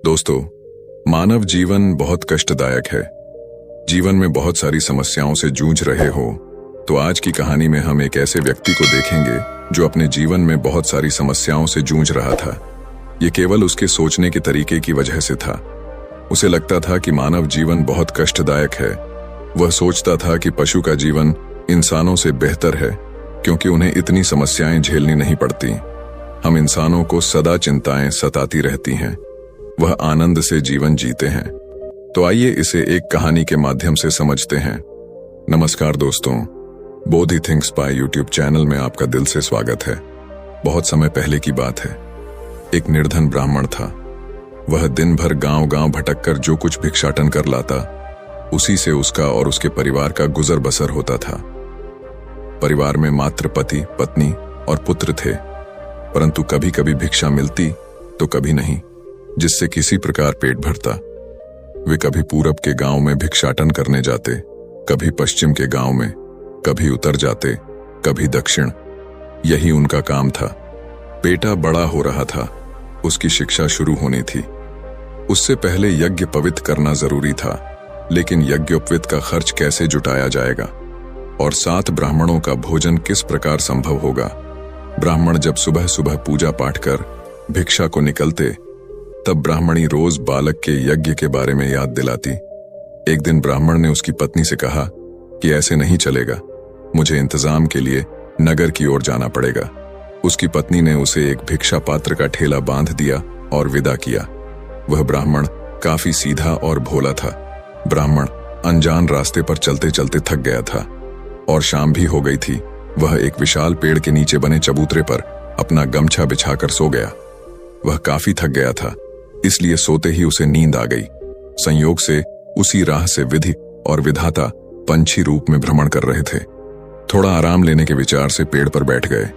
दोस्तों, मानव जीवन बहुत कष्टदायक है। जीवन में बहुत सारी समस्याओं से जूझ रहे हो तो आज की कहानी में हम एक ऐसे व्यक्ति को देखेंगे जो अपने जीवन में बहुत सारी समस्याओं से जूझ रहा था। ये केवल उसके सोचने के तरीके की वजह से था। उसे लगता था कि मानव जीवन बहुत कष्टदायक है। वह सोचता था कि पशु का जीवन इंसानों से बेहतर है क्योंकि उन्हें इतनी समस्याएं झेलनी नहीं पड़ती। हम इंसानों को सदा चिंताएं सताती रहती हैं, वह आनंद से जीवन जीते हैं। तो आइए इसे एक कहानी के माध्यम से समझते हैं। नमस्कार दोस्तों, बोध ही थिंक्स बाय यूट्यूब चैनल में आपका दिल से स्वागत है। बहुत समय पहले की बात है। एक निर्धन ब्राह्मण था। वह दिन भर गांव गांव भटककर जो कुछ भिक्षाटन कर लाता, उसी से उसका और उसके परिवार का गुजर बसर होता था। परिवार में मात्र पति, पत्नी और पुत्र थे, परंतु कभी कभी भिक्षा मिलती तो कभी नहीं, जिससे किसी प्रकार पेट भरता। वे कभी पूरब के गांव में भिक्षाटन करने जाते, कभी पश्चिम के गांव में, कभी उत्तर जाते, कभी दक्षिण। यही उनका काम था। बेटा बड़ा हो रहा था, उसकी शिक्षा शुरू होनी थी। उससे पहले यज्ञ पवित्र करना जरूरी था, लेकिन यज्ञोपवीत का खर्च कैसे जुटाया जाएगा और 7 ब्राह्मणों का भोजन किस प्रकार संभव होगा। ब्राह्मण जब सुबह सुबह पूजा पाठ कर भिक्षा को निकलते, तब ब्राह्मणी रोज बालक के यज्ञ के बारे में याद दिलाती। एक दिन ब्राह्मण ने उसकी पत्नी से कहा कि ऐसे नहीं चलेगा, मुझे इंतजाम के लिए नगर की ओर जाना पड़ेगा। उसकी पत्नी ने उसे एक भिक्षा पात्र का ठेला बांध दिया और विदा किया। वह ब्राह्मण काफी सीधा और भोला था। ब्राह्मण अनजान रास्ते पर चलते चलते थक गया था और शाम भी हो गई थी। वह एक विशाल पेड़ के नीचे बने चबूतरे पर अपना गमछा बिछाकर सो गया। वह काफी थक गया था, इसलिए सोते ही उसे नींद आ गई। संयोग से उसी राह से विधि और विधाता पंछी रूप में भ्रमण कर रहे थे। थोड़ा आराम लेने के विचार से पेड़ पर बैठ गए।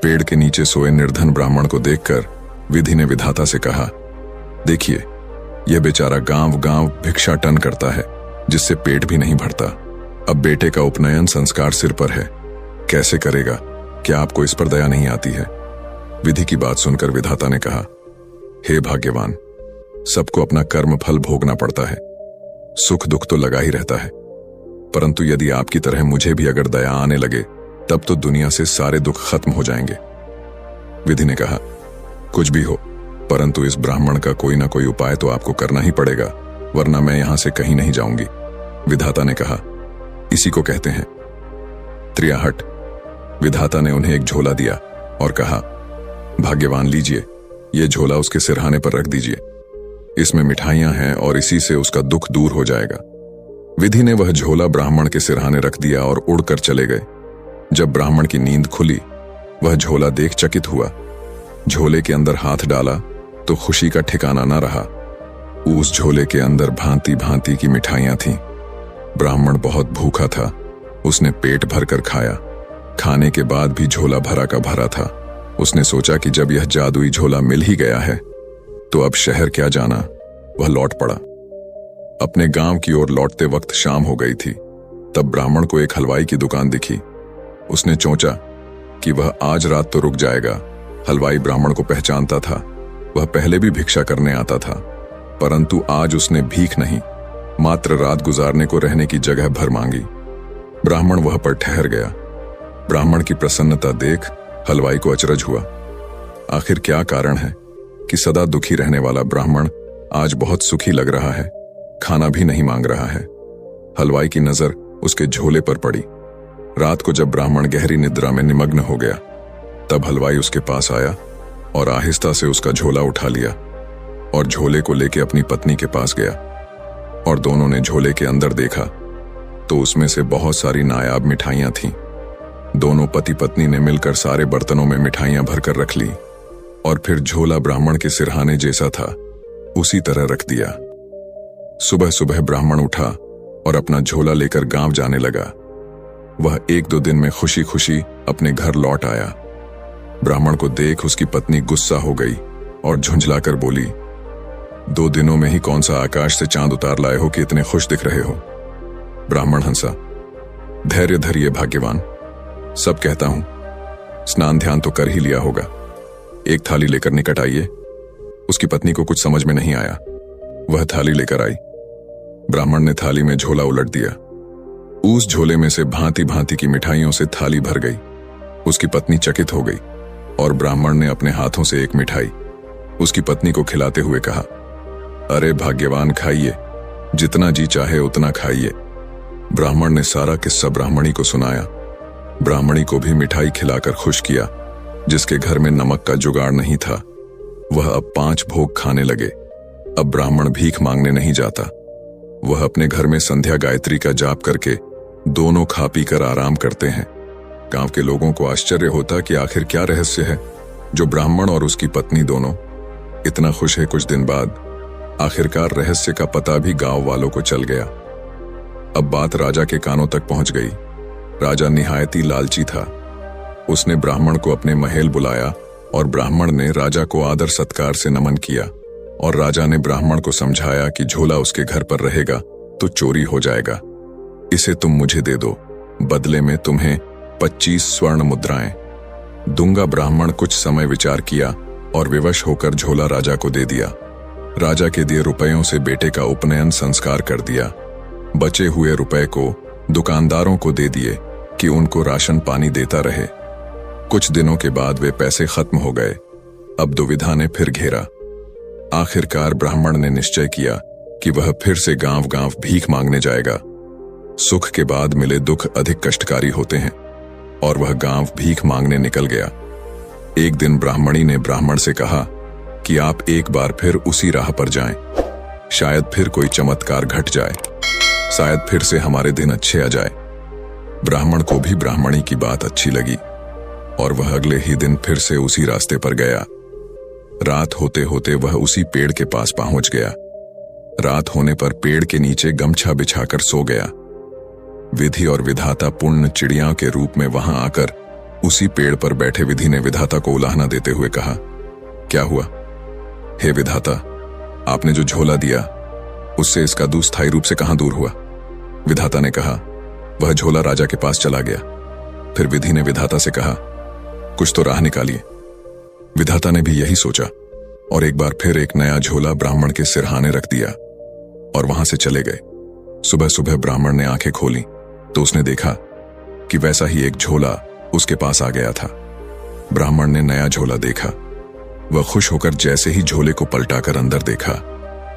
पेड़ के नीचे सोए निर्धन ब्राह्मण को देखकर विधि ने विधाता से कहा, देखिए, यह बेचारा गांव गांव भिक्षाटन करता है, जिससे पेट भी नहीं भरता। अब बेटे का उपनयन संस्कार सिर पर है, कैसे करेगा? क्या आपको इस पर दया नहीं आती है? विधि की बात सुनकर विधाता ने कहा, हे भाग्यवान, सबको अपना कर्म फल भोगना पड़ता है। सुख दुख तो लगा ही रहता है, परंतु यदि आपकी तरह मुझे भी अगर दया आने लगे, तब तो दुनिया से सारे दुख खत्म हो जाएंगे। विधि ने कहा, कुछ भी हो, परंतु इस ब्राह्मण का कोई ना कोई उपाय तो आपको करना ही पड़ेगा, वरना मैं यहां से कहीं नहीं जाऊंगी। विधाता ने कहा, इसी को कहते हैं त्रियाहट। विधाता ने उन्हें एक झोला दिया और कहा, भाग्यवान लीजिए, ये झोला उसके सिरहाने पर रख दीजिए। इसमें मिठाइयां हैं और इसी से उसका दुख दूर हो जाएगा। विधि ने वह झोला ब्राह्मण के सिरहाने रख दिया और उड़कर चले गए। जब ब्राह्मण की नींद खुली, वह झोला देख चकित हुआ। झोले के अंदर हाथ डाला तो खुशी का ठिकाना न रहा। उस झोले के अंदर भांति भांति की मिठाइयां थीं। ब्राह्मण बहुत भूखा था, उसने पेट भरकर खाया। खाने के बाद भी झोला भरा का भरा था। उसने सोचा कि जब यह जादुई झोला मिल ही गया है, तो अब शहर क्या जाना। वह लौट पड़ा। अपने गांव की ओर लौटते वक्त शाम हो गई थी। तब ब्राह्मण को एक हलवाई की दुकान दिखी। उसने सोचा कि वह आज रात तो रुक जाएगा। हलवाई ब्राह्मण को पहचानता था। वह पहले भी भिक्षा करने आता था, परंतु आज उसने भीख नहीं, मात्र रात गुजारने को रहने की जगह भर मांगी। ब्राह्मण वह पर ठहर गया। ब्राह्मण की प्रसन्नता देख हलवाई को अचरज हुआ। आखिर क्या कारण है कि सदा दुखी रहने वाला ब्राह्मण आज बहुत सुखी लग रहा है, खाना भी नहीं मांग रहा है। हलवाई की नजर उसके झोले पर पड़ी। रात को जब ब्राह्मण गहरी निद्रा में निमग्न हो गया, तब हलवाई उसके पास आया और आहिस्ता से उसका झोला उठा लिया और झोले को लेके अपनी पत्नी के पास गया। और दोनों ने झोले के अंदर देखा तो उसमें से बहुत सारी नायाब मिठाइयां थीं। दोनों पति पत्नी ने मिलकर सारे बर्तनों में मिठाइयां भरकर रख ली और फिर झोला ब्राह्मण के सिरहाने जैसा था उसी तरह रख दिया। सुबह सुबह ब्राह्मण उठा और अपना झोला लेकर गांव जाने लगा। वह 1-2 दिन में खुशी खुशी अपने घर लौट आया। ब्राह्मण को देख उसकी पत्नी गुस्सा हो गई और झुंझलाकर बोली, 2 दिनों में ही कौन सा आकाश से चांद उतार लाए हो कि इतने खुश दिख रहे हो? ब्राह्मण हंसा, धैर्य धरिए भाग्यवान, सब कहता हूं। स्नान ध्यान तो कर ही लिया होगा। एक थाली लेकर निकट आइए। उसकी पत्नी को कुछ समझ में नहीं आया। वह थाली लेकर आई। ब्राह्मण ने थाली में झोला उलट दिया। उस झोले में से भांति भांति की मिठाइयों से थाली भर गई। उसकी पत्नी चकित हो गई और ब्राह्मण ने अपने हाथों से एक मिठाई उसकी पत्नी को खिलाते हुए कहा, अरे भाग्यवान, खाइए, जितना जी चाहे उतना खाइए। ब्राह्मण ने सारा किस्सा ब्राह्मणी को सुनाया। ब्राह्मणी को भी मिठाई खिलाकर खुश किया। जिसके घर में नमक का जुगाड़ नहीं था वह अब 5 भोग खाने लगे। अब ब्राह्मण भीख मांगने नहीं जाता। वह अपने घर में संध्या गायत्री का जाप करके दोनों खा पी कर आराम करते हैं। गांव के लोगों को आश्चर्य होता कि आखिर क्या रहस्य है जो ब्राह्मण और उसकी पत्नी दोनों इतना खुश है। कुछ दिन बाद आखिरकार रहस्य का पता भी गांव वालों को चल गया। अब बात राजा के कानों तक पहुंच गई। राजा निहायती लालची था। उसने ब्राह्मण को अपने महल बुलाया और ब्राह्मण ने राजा को आदर सत्कार से नमन किया और राजा ने ब्राह्मण को समझाया कि झोला उसके घर पर रहेगा तो चोरी हो जाएगा। इसे तुम मुझे दे दो, बदले में तुम्हें 25 स्वर्ण मुद्राएं दूंगा। ब्राह्मण कुछ समय विचार किया और विवश होकर झोला राजा को दे दिया। राजा के दिए रुपयों से बेटे का उपनयन संस्कार कर दिया। बचे हुए रुपए को दुकानदारों को दे दिए कि उनको राशन पानी देता रहे। कुछ दिनों के बाद वे पैसे खत्म हो गए। अब दुविधा ने फिर घेरा। आखिरकार ब्राह्मण ने निश्चय किया कि वह फिर से गांव गांव भीख मांगने जाएगा। सुख के बाद मिले दुख अधिक कष्टकारी होते हैं और वह गांव भीख मांगने निकल गया। एक दिन ब्राह्मणी ने ब्राह्मण से कहा कि आप एक बार फिर उसी राह पर जाएं। शायद फिर कोई चमत्कार घट जाए, शायद फिर से हमारे दिन अच्छे आ जाए। ब्राह्मण को भी ब्राह्मणी की बात अच्छी लगी और वह अगले ही दिन फिर से उसी रास्ते पर गया। रात होते होते वह उसी पेड़ के पास पहुंच गया। रात होने पर पेड़ के नीचे गमछा बिछाकर सो गया। विधि और विधाता पुण्य चिड़िया के रूप में वहां आकर उसी पेड़ पर बैठे विधि ने विधाता को उलाहना देते हुए कहा, क्या हुआ? हे विधाता, आपने जो झोला दिया उससे इसका दूध स्थायी रूप से कहां दूर हुआ? विधाता ने कहा, वह झोला राजा के पास चला गया। फिर विधि ने विधाता से कहा, कुछ तो राह निकालिए। विधाता ने भी यही सोचा और एक बार फिर एक नया झोला ब्राह्मण के सिरहाने रख दिया और वहां से चले गए। सुबह सुबह ब्राह्मण ने आंखें खोली तो उसने देखा कि वैसा ही एक झोला उसके पास आ गया था। ब्राह्मण ने नया झोला देखा। वह खुश होकर जैसे ही झोले को पलटाकर अंदर देखा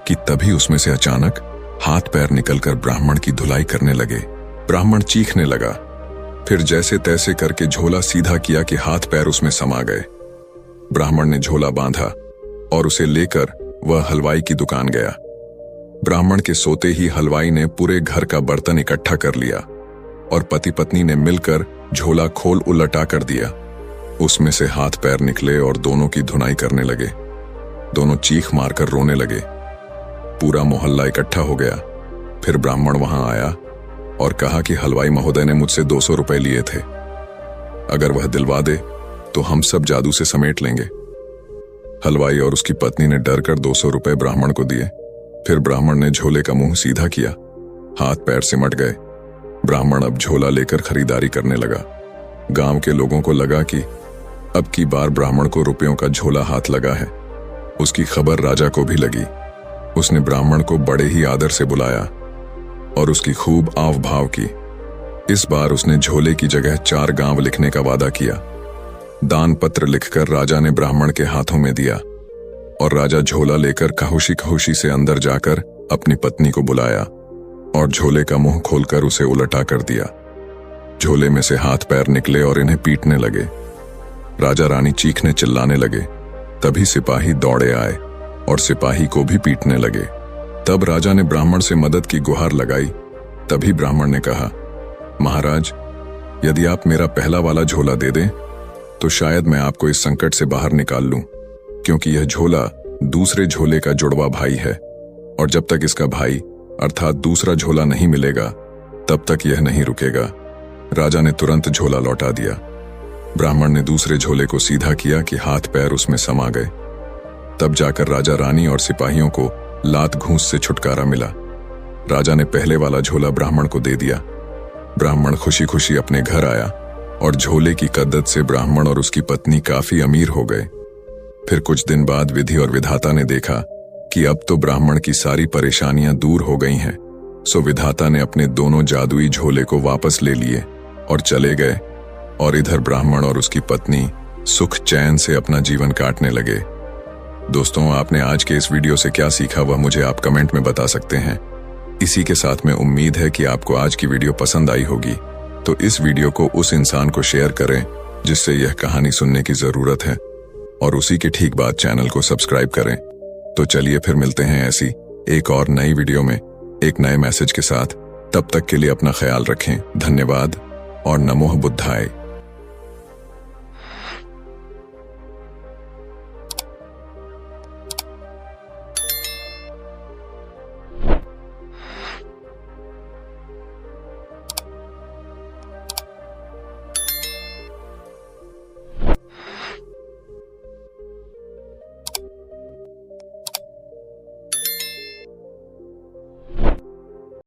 कि तभी उसमें से अचानक हाथ पैर निकलकर ब्राह्मण की धुलाई करने लगे। ब्राह्मण चीखने लगा। फिर जैसे तैसे करके झोला सीधा किया कि हाथ पैर उसमें समा गए। ब्राह्मण ने झोला बांधा और उसे लेकर वह हलवाई की दुकान गया। ब्राह्मण के सोते ही हलवाई ने पूरे घर का बर्तन इकट्ठा कर लिया और पति पत्नी ने मिलकर झोला खोल उलटा कर दिया। उसमें से हाथ पैर निकले और दोनों की धुनाई करने लगे। दोनों चीख मारकर रोने लगे। पूरा मोहल्ला इकट्ठा हो गया। फिर ब्राह्मण वहां आया और कहा कि हलवाई महोदय ने मुझसे 200 रुपए लिए थे, अगर वह दिलवा दे तो हम सब जादू से समेट लेंगे। हलवाई और उसकी पत्नी ने डर कर 200 रुपए ब्राह्मण को दिए। फिर ब्राह्मण ने झोले का मुंह सीधा किया। हाथ पैर सिमट गए। ब्राह्मण अब झोला लेकर खरीदारी करने लगा। गांव के लोगों को लगा कि अब की बार ब्राह्मण को रुपयों का झोला हाथ लगा है। उसकी खबर राजा को भी लगी। उसने ब्राह्मण को बड़े ही आदर से बुलाया और उसकी खूब आव भाव की। इस बार उसने झोले की जगह 4 गांव लिखने का वादा किया। दान पत्र लिखकर राजा ने ब्राह्मण के हाथों में दिया और राजा झोला लेकर कहुशी कहुशी से अंदर जाकर अपनी पत्नी को बुलाया और झोले का मुंह खोलकर उसे उलटा कर दिया। झोले में से हाथ पैर निकले और इन्हें पीटने लगे। राजा रानी चीखने चिल्लाने लगे। तभी सिपाही दौड़े आए और सिपाही को भी पीटने लगे। तब राजा ने ब्राह्मण से मदद की गुहार लगाई। तभी ब्राह्मण ने कहा, महाराज, यदि आप मेरा पहला वाला झोला दे दें तो शायद मैं आपको इस संकट से बाहर निकाल लूं, क्योंकि यह झोला दूसरे झोले का जुड़वा भाई है और जब तक इसका भाई अर्थात दूसरा झोला नहीं मिलेगा तब तक यह नहीं रुकेगा। राजा ने तुरंत झोला लौटा दिया। ब्राह्मण ने दूसरे झोले को सीधा किया कि हाथ पैर उसमें समा गए। तब जाकर राजा रानी और सिपाहियों को लात घूंस से छुटकारा मिला। राजा ने पहले वाला झोला ब्राह्मण को दे दिया। ब्राह्मण खुशी खुशी अपने घर आया और झोले की कद्दत से ब्राह्मण और उसकी पत्नी काफी अमीर हो गए। फिर कुछ दिन बाद विधि और विधाता ने देखा कि अब तो ब्राह्मण की सारी परेशानियां दूर हो गई हैं। सो विधाता ने अपने दोनों जादुई झोले को वापस ले लिए और चले गए, और इधर ब्राह्मण और उसकी पत्नी सुख चैन से अपना जीवन काटने लगे। दोस्तों, आपने आज के इस वीडियो से क्या सीखा वह मुझे आप कमेंट में बता सकते हैं। इसी के साथ में उम्मीद है कि आपको आज की वीडियो पसंद आई होगी, तो इस वीडियो को उस इंसान को शेयर करें जिससे यह कहानी सुनने की जरूरत है, और उसी के ठीक बाद चैनल को सब्सक्राइब करें। तो चलिए फिर मिलते हैं ऐसी एक और नई वीडियो में एक नए मैसेज के साथ। तब तक के लिए अपना ख्याल रखें। धन्यवाद और नमो बुद्धाय।